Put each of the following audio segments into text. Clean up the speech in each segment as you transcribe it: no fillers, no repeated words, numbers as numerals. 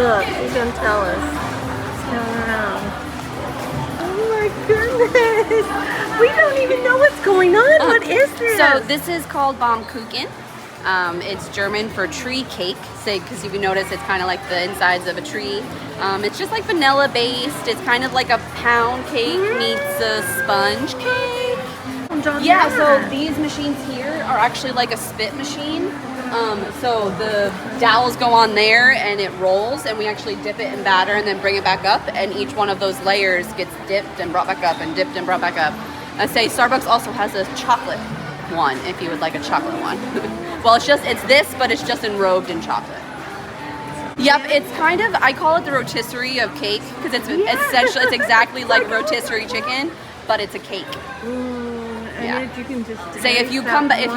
Look, she's gonna tell us. Turn around. Oh my goodness! We don't even know what's going on. What is this? So this is called Baumkuchen. It's German for tree cake. Because if you notice, it's kind of like the insides of a tree. It's just like vanilla based. It's kind of like a pound cake meets a sponge cake. Yeah, so these machines here are actually like a spit machine. So the dowels go on there and it rolls, and we actually dip it in batter and then bring it back up, and each one of those layers gets dipped and brought back up and dipped and brought back up. I say Starbucks also has a chocolate one if you would like a chocolate one. Well, it's this, but it's just enrobed in chocolate. Yep, it's kind of, I call it the rotisserie of cake because essentially it's exactly like rotisserie chicken, but it's a cake. Yeah. You can just say if you're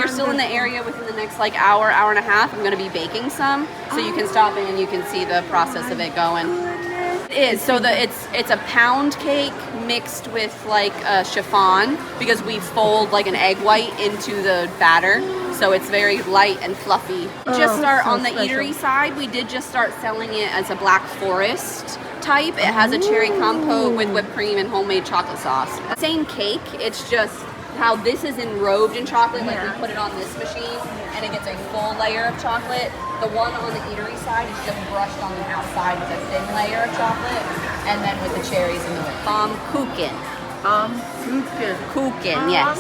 still in the area within the next like hour and a half, I'm going to be baking some, so you can stop in and you can see the process of it going. It is so it's a pound cake mixed with like a chiffon because we fold like an egg white into the batter, so it's very light and fluffy. On the eatery side, we did just start selling it as a Black Forest type. It has a cherry compote with whipped cream and homemade chocolate sauce. Same cake, it's just how this is enrobed in chocolate, like we put it on this machine and it gets a full layer of chocolate. The one on the eatery side is just brushed on the outside with a thin layer of chocolate, and then with the cherries and the whipped. Baumkuchen. Baumkuchen. Kuchen, yes.